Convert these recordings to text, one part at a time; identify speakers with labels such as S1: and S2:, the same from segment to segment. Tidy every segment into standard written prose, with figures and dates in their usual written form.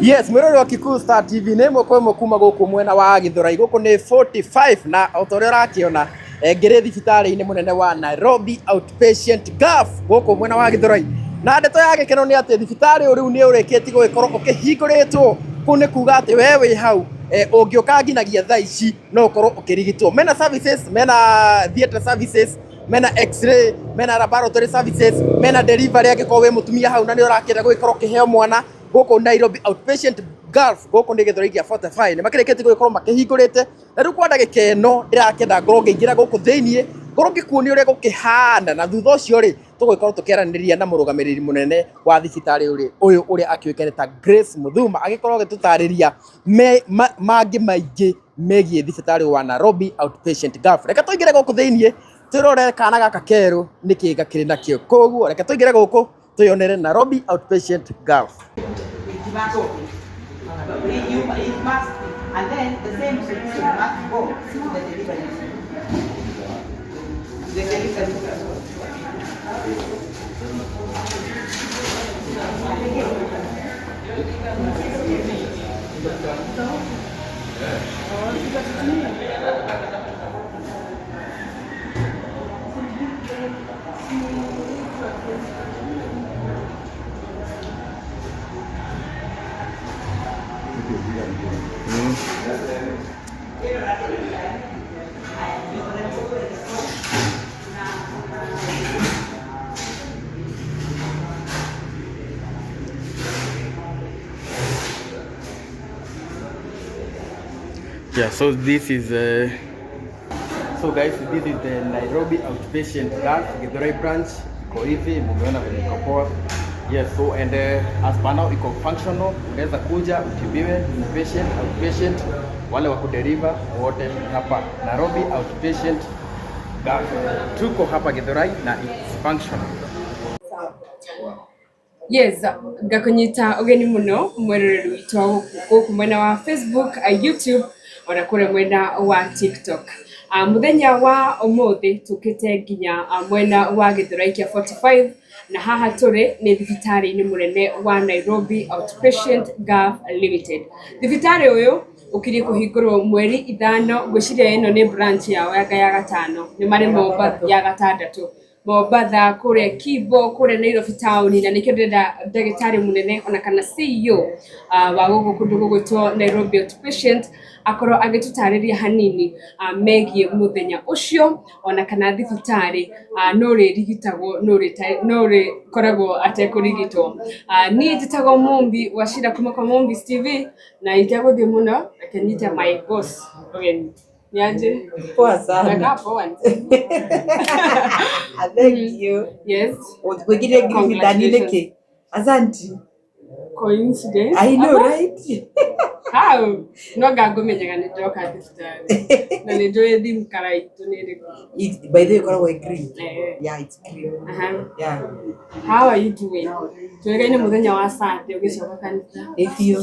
S1: Yes, mwirori wa Kikuyu Star TV nä mwe kwa mwe kuma gåkå mwena wa Githurai. Gåkå nä 45 na o ta å rä a å rakä ngä thibitarä-inä må nene wa Nairobi Outpatient GAF gåkå mwena wa Githurai. Na ndeto ya gä keno nä atä thibitarä å rä u nä å rä kä ti gå gä korwo å kä hingå rä two. Kå nä kuga atä we wä hau å ngä å ka nginagia thaa ici no å korwo å kä rigitwo. Mena services, mena theatre services, mena x-ray, mena laboratory services, mena delivery angä korwo wä må tumia hau na nä å rakä gå gä korwo å kä heo mwana goko Nairobi Outpatient GAF goko nä Githurai gä 45 nä makä rä kä ti gå gä korwo makä hingå rä te. Na rä u kwa ndagä ka ä no ndä rakenda ngorwo ngä ingä ra gå kå thä iniä ngorwo ngä kuonia å rä a gå kä hana, na thutha å cio rä tå gå korwo tå kä aranä ria na må rå gamä rä ri må nene wa thibitarä å yå å rä a akä å kä ta Grace Muthuma agä korwo agä tå tarä ria mangä maingä megiä thibitarä wa Nairobi Outpatient GAF. Reke tå ingä re gå kå thä iniä twä rore kana gaka kerå nä kä gakä rä nakä o, koguo reke tå ingä re gå kå tuyonere Nairobi Outpatient GAF.
S2: And then the same solution must go to the delivery. The delivery.
S1: Yeah, so this is so guys, this is the Nairobi Outpatient GAF Githurai branch. Iko hivi, mumeona vile iko poa. Yes, so and as per now iko functional, unaweza kuja utibiwe inpatient, outpatient, wale wa kuderiva wote hapa Nairobi Outpatient GAF. Tuko hapa Githurai na it's functional.
S3: Yes, ngakunyita ogeni muno mweroreri witu wa guku mwena wa Facebook, YouTube ona kure mwena wa TikTok. Muthenya wa umuthi tukite nginya mwena wa Githurai kia 45 na haha turi ni thibitarĩ-inĩ mũnene wa Nairobi Outpatient GAF Limited. Thibitarĩ ũyũ ũkirie kũhingũrwo mweri 5, gwĩciria ĩno nĩ branch yao ya gatano, nĩ marĩ Mombatha ya gatandatũ, Mombatha kũrĩa Kibo kũrĩa Nairobi town, na nĩkĩo ndĩrenda ndagĩtarĩ mũnene ona kana CEO wa gũkũ kũndũ gũgwĩtwo Nairobi Outpatient akorwo agĩtũtarĩria hanini megiĩ mũthenya ũcio ona kana thibitarĩ no rĩrigitagwo no rĩkoragwo atekũrigitwo. Niĩ njĩtagwo Mumbi Wachira kuma kwa Mumbis TV na itegũthiĩ mũno reke nyite my boss ogeni. Niaje?
S2: Poa sana.
S3: Nakaa poa.
S2: Thank you.
S3: Yes.
S2: Ukwigire ngirigitani niki? Asante.
S3: Coincidence?
S2: I know, right?
S3: How? No gagomenyaga nĩ ndoka thibitarĩ. Na nĩ njũĩ thimu karaitu nĩ rĩkũ.
S2: By the way, koragwo green. Yeah, it's green. Yeah.
S3: How are you doing? Tuwegaine mũthenya wa Sunday ũgĩcoka kanitha.
S2: If you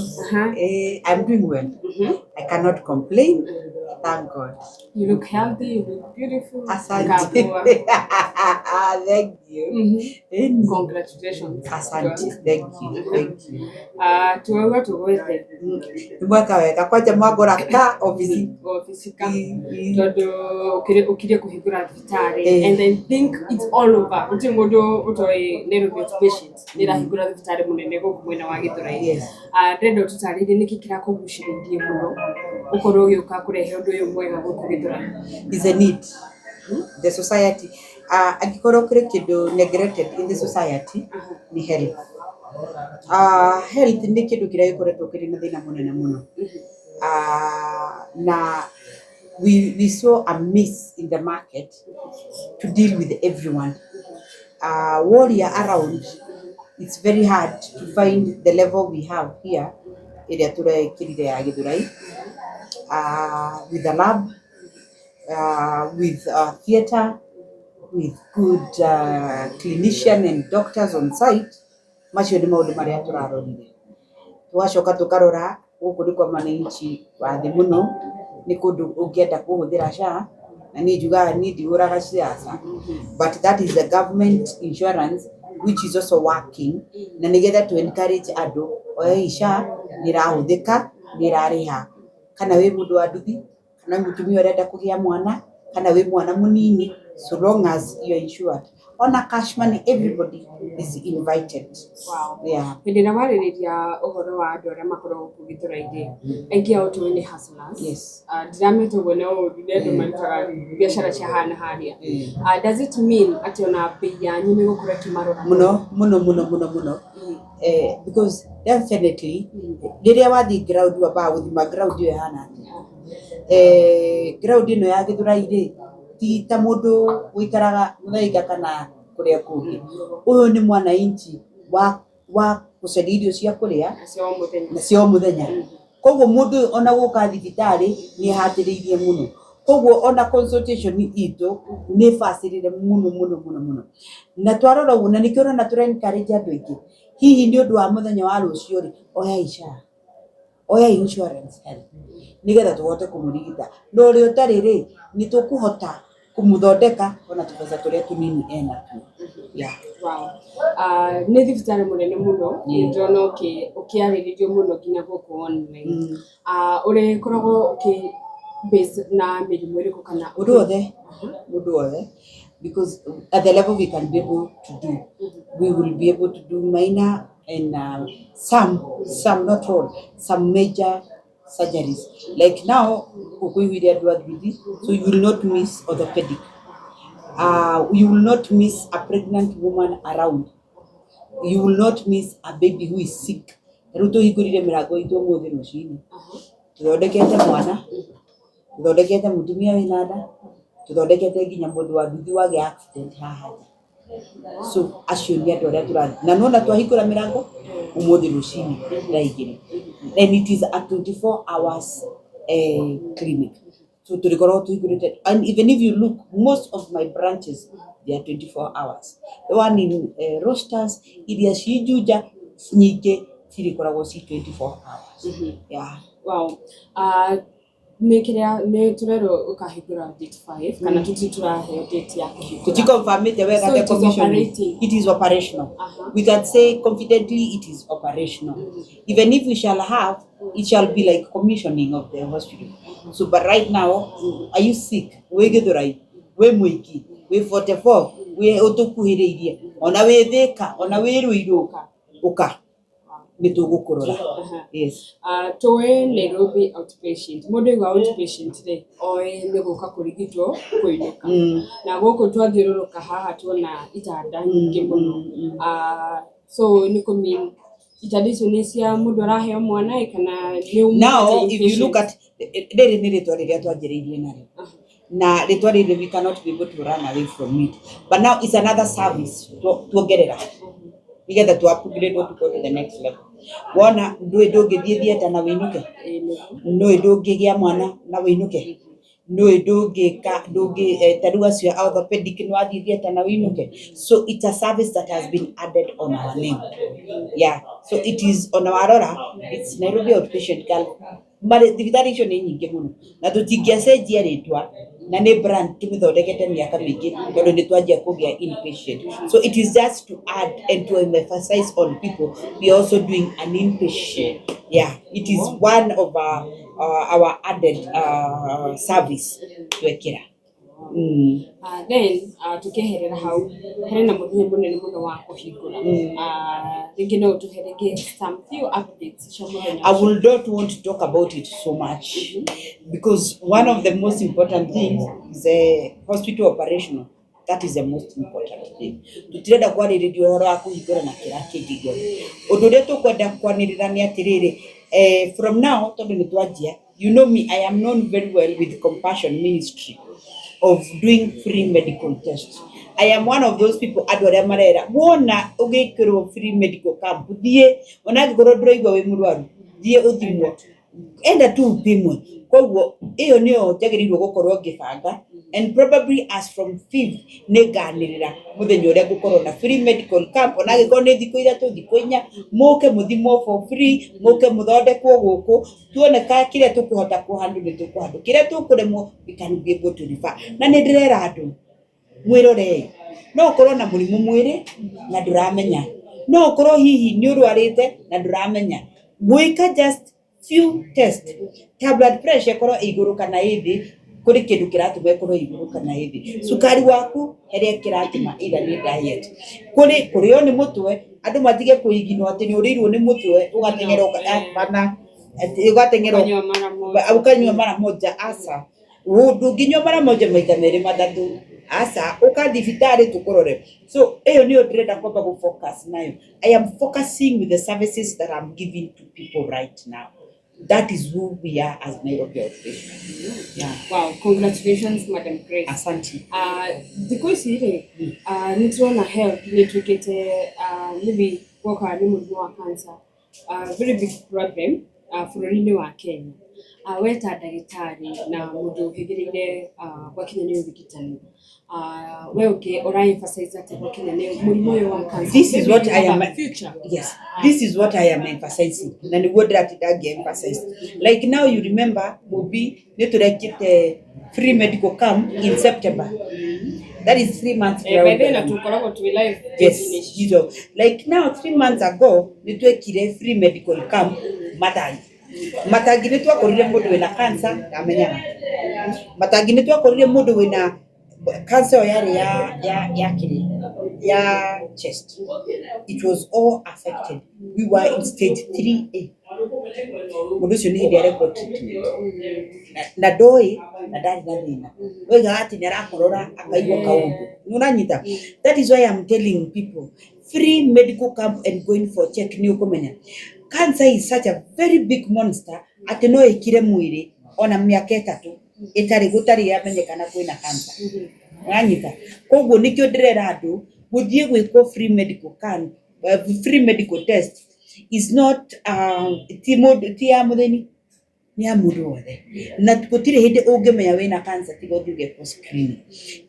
S2: I'm doing well. I cannot complain. Thank God.
S3: You look healthy, you look beautiful.
S2: Asante. Thank you.
S3: Congratulations.
S2: Asante. Thank you. Thank you.
S3: Tuwewe tuwete.
S2: Mwaka wega kwaja mwagora ka ofisi.
S3: Ofisi ka. Todo ukirie kuhigura thibitarĩ. And I think it's all over. Uti mundu utoi Nairobi Outpatient. Nira higura thibitarĩ munene gũkũ mwena wa Githurai.
S2: Yes.
S3: Ndendo tutarĩrie niki kĩrakũgucĩrĩirie mũno. Ukorwo ũgĩũka kũrehe ũndũ ũyũ mwega gũkũ Githurai.
S2: Is a need. The society agikorwo kire kindu neglected in the society ni health. Health ni kindu kira gikoretwo kiri na thina munene muno. Na we saw a miss in the market to deal with everyone. Warrior around, it's very hard to find the level we have here area ture kirire ya Githurai, with a lab, with theatre, with good clinician and doctors on site. Macio ni maundu maria turarorire. Twacoka tukarora guku ni kwa mananchi wa thi muno, ni kundu ungienda kuhuthira SHA na ni njugaga ni ndiguraga siasa, but that is the government insurance which is also working na nigetha to encourage andu oya SHA nirahuthika nirariha kana wi mundu wa nduthi kana mutumia urenda kugia mwana kana wi mwana munini, so long as you are insured. On a cash money, everybody is invited.
S3: Wow.
S2: Yeah.
S3: Hindi na waririria uhoro wa andu aria makoragwo kugituraire aingi ao tu ni hustlers.
S2: Yes.
S3: Ndirametwo gwona uru ni andu marutaga biashara cia hana haria. Does it mean ati ona bei yanyu ni gukura kimarora
S2: Muno. Because definitely riria wathi ground waba guthima ground yo hana ground ino ya Githuraire ti ta mundu wikaraga muthaiga kana kuria kungi. Uyu ni mwana inchi wa kucaria irio cia kuria na cio muthenya. Koguo mundu ona guka thibitari ni hatiriirie muno. Koguo ona consultation itu ni facilire muno. Na twarora uguo na nikio na tura encourage andu aingi. Hihi ni undu wa muthenya wa rucio ri oya insurance health nigetha tuhote kumurigita. No ri utari ri ni tukuhota kumuthondeka ona tupesa turia tunini ena tu. Yeah.
S3: Wow. Ni thibitari munene muno ndona ukiariririo muno nginya guku online. Uri koragwo base na mirimu iriku kana
S2: Mundu othe because at the level we can be able to do, we will be able to do minor and some not all, some major surgeries. Like now, so you will not miss orthopedic. You will not miss a pregnant woman around. You will not miss a baby who is sick. Ruto higurire mirago itu muthi rucini. Tuthondekete mwana, tuthondekete mutumia wina nda, tuthondekete nginya mundu wa nduthi wage accident haha. So acio ni andu aria turathi na nona twahingura mirango umuthi rucini raigire. And it is a 24 hours clinic. So turikoro tuhingurite, and even if you look, most of my branches they are 24 hours. The one in Rosters, iria cijuja nyingi cirikoragwo ci 24 hours. Yeah.
S3: Wow. Ni turero ukahigura date 5 kana tuturahe date yake
S2: Confirmate whether the commission it is operational. We can say confidently it is operational. Even if we shall have, it shall be like commissioning of the hospital. So but right now, are you sick? We Githurai, we Mwiki, we 44, we utukuhiriirie, ona we thika, ona we ruiruka, uka nitugukurora. Yes.
S3: Towe Nairobi outpatient. Mundu wa outpatient today oe ni guka kurigitwo kuinuka. Na goko twathiururuka haha tuona itanda nyingi muno. So ni kumi itanda icio ni cia mundu araheo mwana kana ni umu.
S2: Now if you look at riri ni ritwa riria twanjiriirie nari. Na ritwa riri we cannot be able to run away from it. But now it's another service tuongerera. We get to upgrade to go to the next level. Wona ndungithie theater na winuke. No ndungigia mwana na winuke. No ndungika tarua cio orthopedic no athie theater na winuke. So it's a service that has been added on our name. Yeah. So it is on our order. It's Nairobi outpatient girl. Mari thibitari icio ni nyingi muno. Na tutingiacenjia ritwa na ni brand tumithondekete miaka mingi tondu ni twanjia kugia inpatient. So it is just to add and to emphasize on people we are also doing an inpatient. Yeah, it is one of our added service twekira.
S3: Then tukeherera hau herena muthenya munene muno wa kuhingura. Ringi no tuherege some few updates.
S2: I will not want to talk about it so much because one of the most important things is a hospital operational. That is the most important thing. Tutirenda kwaririria uhoro wa kuhingura na kira kingigo. Undu ria tukwenda kwanirira ni atiriri from now tondu ni twanjia, you know me, I am known very well with Compassion Ministry of doing free medical tests. I am one of those people adware marera wona ugikirwo free medical camp thie ona ngoro ndroigwa we murwaru thie uthimwo enda tu upimwe. Koguo iyo niyo jagirirwo gukorwo ngibanga, and probably as from 5th neganirira muthenya uria gukorwo na free medical camp ona gikorwo ni thikũ ithatu thikũ inya muke muthimwo for free, muke muthondekwo guku tuone ka kiria tukuhota kuhandu ni tukuhandu kiria tukuremwo we can be able to refer. Na ni ndirera andu mwirore no ukorwo na murimu mwiri na nduramenya, no ukorwo hihi ni urwarite na nduramenya, Mwika just few test ta blood pressure koro iguru kana ithi kuri kindu kiratuma koro iguru kana ithi sukari waku heria kiratuma ida ni diet kuri oni mutwe andu matige kuiginwa ati ni urirwo ni mutwe ugatengera bana ugatengera ukanywa mara moja asa ndunginywa mara moja maita meri matatu asa ukathi vitari tukurore. So eyo niyo ndrenda kwamba go focus nayo. I am focusing with the services that I'm giving to people right now. That is who we are as Nairobi Outpatient. Yeah.
S3: Wow, congratulations, Madam Grace.
S2: Asante.
S3: Because nituona health nitukete maybe waka ni mulimu wa cancer. Very big problem bũrũri-inĩ wa Kenya. Weta ndagĩtarĩ na mũndũ ũhĩgĩrĩire gwakinya nĩ ũrigitani. We emphasize ati gwakinya nĩ mũrimũ ũyũ wa cancer.
S2: This is what I am
S3: future.
S2: Yes. This is what I am emphasizing. Na ni word that I emphasize. Like now you remember Mubi niturekite free medical camp in September. That is 3 months ago. Yes, you know. Like now 3 months ago, niturekire free medical camp Matai. Matagi nĩ twakorire mũndũ wĩna cancer amenyaga. Matagi nĩ twakorire mũndũ wĩna cancer ya chest. It was all affected. We were in stage 3A. Mũndũ ũcio nĩ hĩndĩ areko treatment. Na ndoi na ndari na thĩna. Oiga ati nĩ arakorora akaigua kaũndũ. Nĩũranyita. That is why I'm telling people free medical camp and going for check nĩ ũkũmenya. Cancer is such a very big monster ati no ikire mwiri ona miaka 3 itari gutari yamenyekana kwina cancer. Ranyita. Koguo nikyo ndirera andu guthie gwiko free medical camp, free medical test is not ti ya mutheni ni ya mundu wothe. Na gutire hindi ungimenya wina cancer tiga uthie gwiko screening.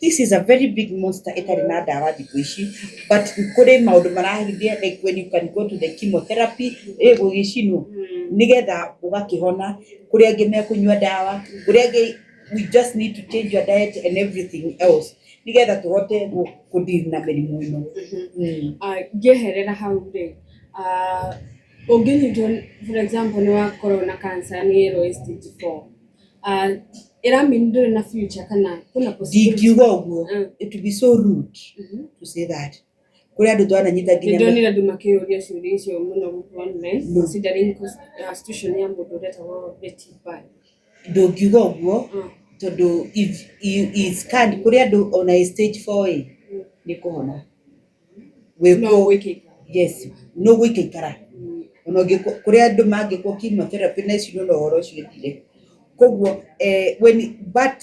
S2: This is a very big monster itari na dawa thiku ici, but kuri maundu marahithia like when you can go to the chemotherapy gugicinwo nigetha ugakihona kuri angi mekunywa dawa kuri angi we just need to change your diet and everything else nigetha tuhote kudeal na mirimu ino.
S3: Ngeherera hau ri ungĩnyitwo for example ni wa corona cancer ni ero stage 4 ira mindu na future kana kuna possibility
S2: dikiuga uguo it would be so rude to say that kuri andu twana nyita ginya
S3: ndoni na dumakiuria ciuria icio muno online considering constitution ya mundu reta wo beti by
S2: ndukiuga uguo tondu if is can't kuri andu ona stage 4 ni kuhona
S3: weko
S2: yes no wikikara ono kuri andu mangikwo chemotherapy na icio no horo ciethire koguo but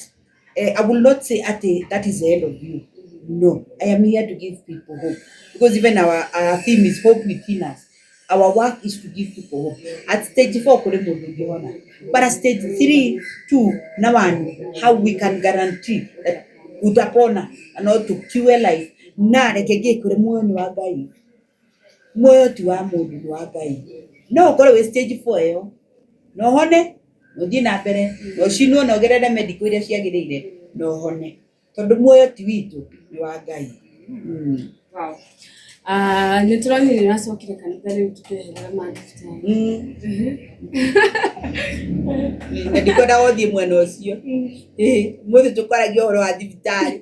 S2: I will not say that is the end of you. No, I am here to give people hope because even our theme is hope within us. Our work is to give people hope. At stage 4 kule mundu ngiona, but at stage 3, 2 na 1 how we can guarantee that utapona and how to cure life na rekege kule moyo ni wa Ngai. Moyo ti wa mundu ni wa Ngai. No kole stage 4 yo no hone no dina mbere no shinwo no gerere medical iria ciagirire no hone tondu muoyo ti witu ni wa Ngai.
S3: Wow. Nĩ tũronire nacokire kanitha rĩu tũkĩhera mandagĩtarĩ.
S2: Ndikwenda gũthiĩ mwena ũcio. Mũthĩ tũkwaragia ũhoro wa thibitarĩ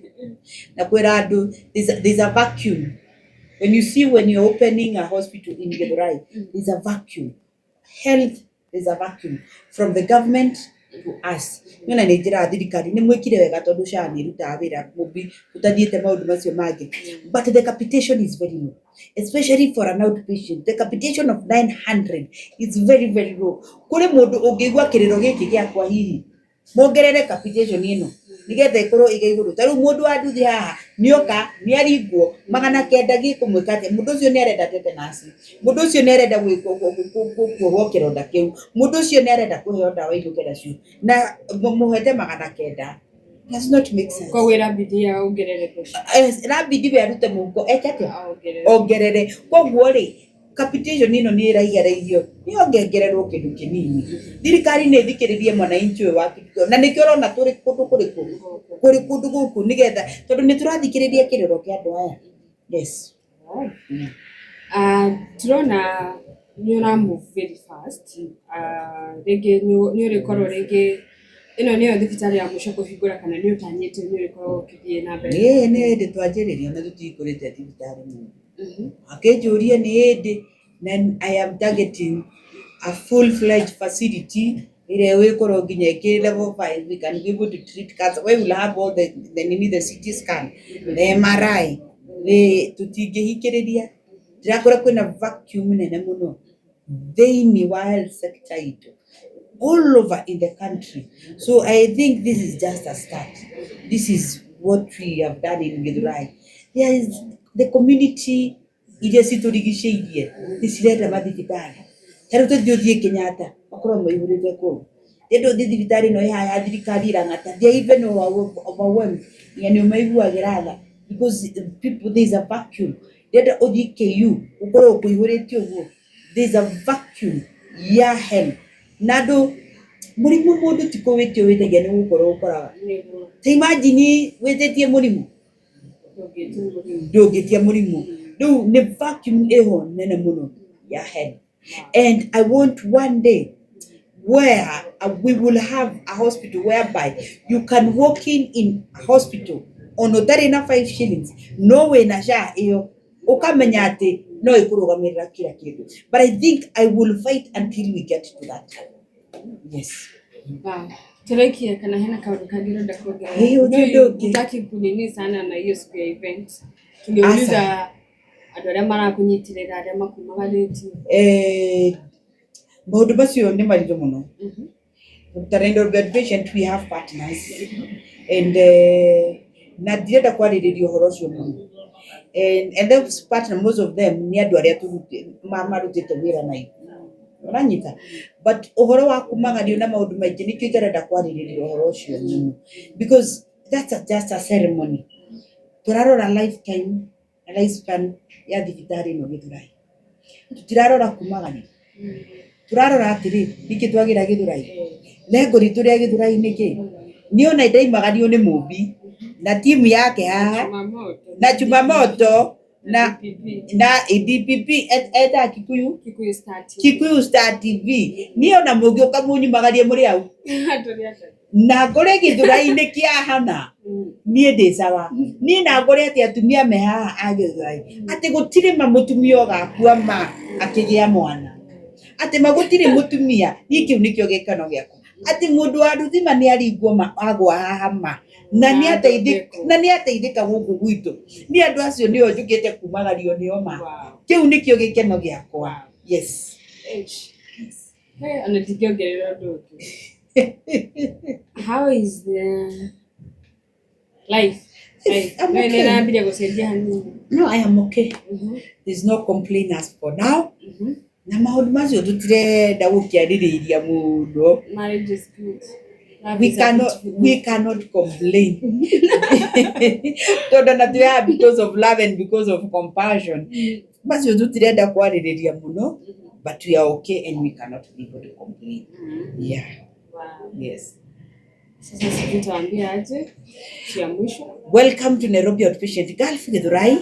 S2: na kwĩra andũ there's a vacuum. When you're opening a hospital in Githurai, there's a vacuum. Health, there's a vacuum from the government to us. Nona nĩ njĩra thirikari nĩ mwĩkire wega tondu SHA nĩ irutaga wĩra mũbi utathiĩte maũndũ macio mangĩ. But the capitation is very low, especially for an outpatient. The capitation of 900 is very, very low. Kũrĩ mũndũ ũngĩigua kĩrĩro gĩkĩ gĩakwa hihi mongerere capitation ĩno nigetha ikorwo ige iguru. Tarĩu mũndũ wa nduthi haha nĩoka nĩaringwo 900 gĩkũmwĩka atĩ mũndũ ũcio nĩ arenda tetanus, mũndũ ũcio nĩ arenda kuohwo kĩronda kĩu, mũndũ ũcio nĩ arenda kũheo ndawa icio cio na mũhete 900. Does not make sense.
S3: Kwa wĩra bidii ya ongerere pesa.
S2: Rabidi we arute mũhuko ekete ongerere. Koguo rĩ capitation ĩno nĩ ĩraigereithio nĩ ongererwo kĩndũ kĩnini. Thirikari nĩ thikĩrĩrie mwananchi ũyũ wa Kĩgĩko na nĩkĩo ũrona tũrĩ kũndũ gũkũ nĩgetha tondũ nĩ tũrathikĩrĩria kĩrĩro kĩa andũ aya. Yes.
S3: Turona Nĩũra move very fast. Rĩngĩ nĩũrĩkorwo rĩngĩ ĩno nĩyo thibitarĩ ya mũico kũhingũra kana nĩũtanyĩte nĩũrĩkorwo ũkĩthiĩ na mbere?
S2: Nĩ hĩndĩ twanjĩrĩria na tũtikũrĩte thibitarĩ mũno. Akĩnjũria nĩ hĩndĩ, then I am targeting a full-fledged facility ĩrĩa wĩkorwo nginya ĩkĩ level 5, we can be able to treat cancer. We will have all the CT scan, the MRI. Tũtingĩhingĩrĩria. Ndĩrakora kwĩna vacuum nene mũno thĩinĩ wa health sector itũ all over in the country. So I think this is just a start. This is what we have done in Githurai. There is the community iria citũrigicĩirie nĩcirenda mathibitarĩ. Tarĩu tũthiĩ Kenyatta makorwo maihũrĩte kũu. Tondũ thibitarĩ ĩno ya thirikari Lang'ata, they even overwhelmed. Yani maiguagĩra tha because people, there is a vacuum. Ndĩrenda ũthiĩ KU ũkorwo kũihũrĩte ũguo. There is a vacuum ya health. Na andũ mũrimũ mũndũ ti kũwĩtio wĩtagia nĩ gũkorwo ũkoraga. Ta imagine wĩtĩtie mũrimũ ndũngĩtia mũrimũ. Rĩu nĩ vacuum ĩho nene mũno ya health. And I want one day where we will have a hospital whereby you can walk in a hospital on ũtarĩ na 5 shillings no wĩna SHA ĩyo ukamenya atĩ no ĩkũrũgamĩrĩra kila kĩndũ. But I think I will fight until we get to that. Yes.
S3: Wow. Turekie kana hena kaũndũ kangĩ ũrenda kuongerera? Hutaki kunini sana na hiyo siku ya event. Tungeuliza andũ arĩa marakũnyitĩrĩra arĩa makumagarĩtie.
S2: Maũndũ macio nĩ maritũ mũno. Tarĩndo blood patient we have partners and na ndirenda kwarĩrĩria ũhoro ũcio mũno. And those partners, most of them nĩ andũ arĩa marutĩte wĩra na ithuĩ. Ũranyita. But ũhoro wa kumagario na maũndũ maingĩ nĩkĩo ndirenda kwarĩrĩria ũhoro ũcio mũno. Because that's just a ceremony. Tũrarora lifespan ya thibitarĩ ĩno Githurai. Tũtirarora kumagario. Turarora atĩrĩ nĩkĩ twagira Githurai. Lengo ritũ rĩa Githurai nĩkĩ? Niona ndaimagario nĩ Mũmbi na timu yake haha na Jumamoto na DPP eta Kikuyu Star TV. Niona mũngĩũka mũnyumagarie mũrĩ au. Na ngore Githurai-inĩ kĩahana. Niĩ ndĩ sawa. Niĩ na ngore atĩ atumia me haha a Githurai. Atĩ gũtirĩ mũtumia ũgakua akĩgĩa mwana. Ati magutiri mutumia ni kiu nikio gekano giako ati mundu wa ruthima ni aringwo agwa hahama na ni ateithika guku gwitu ni andu acio ni onjukite kumagario ni oma kiu nikio gekano giako. Yes.
S3: Hey, anatigiongerera ndoto. How is the life?
S2: I'm okay. No, I am okay. There's no complaint as for now. Na maũndũ macio tũtirenda gũkĩarĩrĩria mũndũ.
S3: Marriage is good.
S2: We cannot complain. Tondũ na tuya because of love and because of compassion. Macio tũtirenda kwarĩrĩria mũno, but we are okay and we cannot be able to complain. Yeah.
S3: Wow.
S2: Yes.
S3: Sasa sisi tuambie aje ya mwisho.
S2: Welcome to Nairobi Outpatient Gulf Githurai.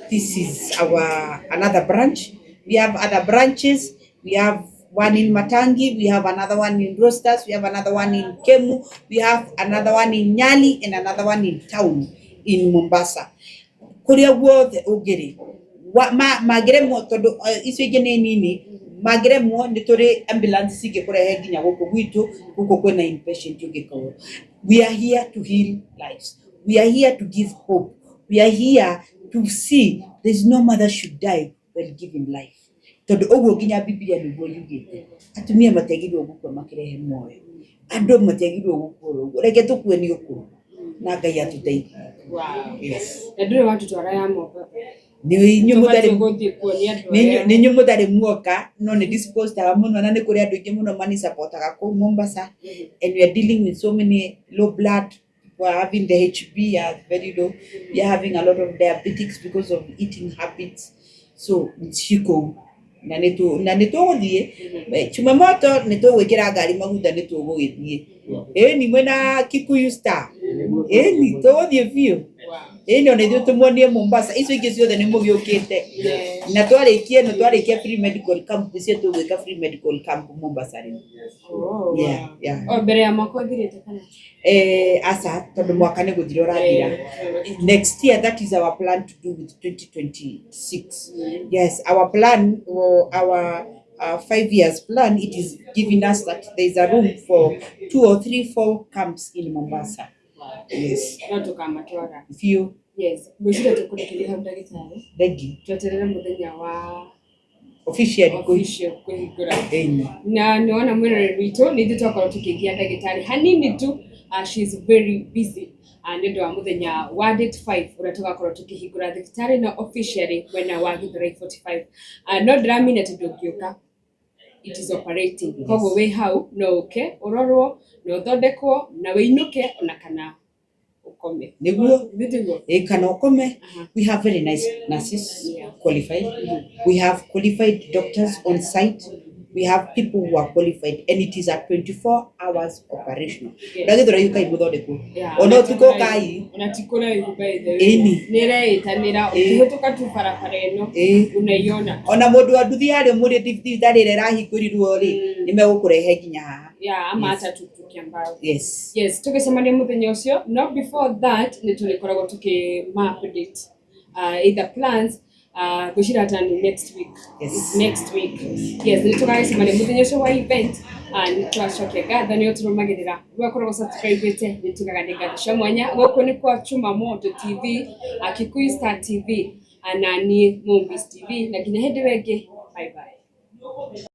S2: This is our another branch. We have other branches. We have one in Matangi. We have another one in Rostas. We have another one in Kemu. We have another one in Nyali and another one in town in Mombasa. Kuria guothe ugiri. Mageremo tondu icio ingĩ nĩ nini. Mageremo nĩ tũrĩ ambulance cingĩkũrehe nginya gũkũ gwitũ gũkũ kwĩna inpatient ũngĩkorwo. We are here to heal lives. We are here to give hope. We are here to see there's no mother should die when given life. Tondu ũguo nginya Biblia nĩguo yugĩte. Atumia matiagĩrĩirwo gũkua makĩrehe muoyo. Andũ matiagĩrĩirwo gũkua ũguo. Reke tũkue nĩ ũkũrũ. Na Ngai atũteithie.
S3: Wow.
S2: Yes.
S3: Na ndũrĩ watũtwara ya moka.
S2: Nĩ nyumu tarĩ muoka no nĩ disposed mũno na nĩ kũrĩ andũ aingĩ mũno mani supportaga kũu Mombasa. And we are dealing with so many low blood. We are having the HB very low. We are having a lot of diabetics because of eating habits. So chiko na nitũgũthiĩ Jumamoto nĩtũgwĩkĩra ngari maguta nĩtũgũgĩthiĩ ni mwena Kikuyu Star ni tũgũthiĩ biũ. ĩno nĩ ithuĩ tũmuonie Mombasa icio ingĩ ciothe nĩ mũgĩũkĩte na twarĩkia free medical camp icio tũgwĩka free medical camp Mombasa rĩu
S3: mbere ya mwaka ũthirĩte kana
S2: asa tondũ mwaka nĩ gũthira ũrathira next year. That is our plan to do with 2026. Yes, our plan or our 5 years plan, it is giving us that there is a room for 2 or 3, 4 camps in Mombasa. Yes.
S3: Not kama twara.
S2: Few.
S3: Yes. Mwishira tukurekeria ndagitari.
S2: Thegi.
S3: Tweterera muthenya wa
S2: official
S3: kuhingura. Na niona mwiroreri witũ nĩ twakorwo tukigia ndagitari hanini tu. She is very busy. Nĩndũ wa muthenya wa date 5 ũrĩa tugakorwo tukihingura thibitarĩ na officially mwena wa Githurai 45. No ndĩramenya atĩ ndũngĩũka. It is operating. Koguo wĩ hau no uke urorwo no thondekwo na wĩinũke ona kana ukome.
S2: Niguo kana ukome. We have very nice nurses qualified. We have qualified doctors on site. We have people who are qualified and it is a 24 hours operational. Ndagĩthũra yukai gũthondekwo. Ona tuko kai.
S3: Ona tikora yubai nĩreĩtanĩra ũkĩhĩtũka tu barabara ĩno unaiona.
S2: Ona mũndũ wa nduthi harĩa mũrĩ thibitarĩ ĩrĩa ĩrahingũrirwo rĩ nĩmegũkũrehe nginya haha.
S3: Ama atatutukia mbao.
S2: Yes.
S3: Yes, tũgĩcemania mũthenya ũcio. No before that nĩtũrĩkoragwo tukimap date. Either plans Gushirata next week.
S2: Yes.
S3: Next week. Yes, nitugagicemania muthenya ucio wa event nitwacokia ngatho nĩ ũtũrũmagĩrĩra gwakorwo subscribe nitugaga nĩ ngatho cia mwanya gũkũ nĩ kwa Chuma Moto TV, Kikuyu Star TV, na niĩ Mombis TV na nginya hĩndĩ ĩngĩ. Bye bye.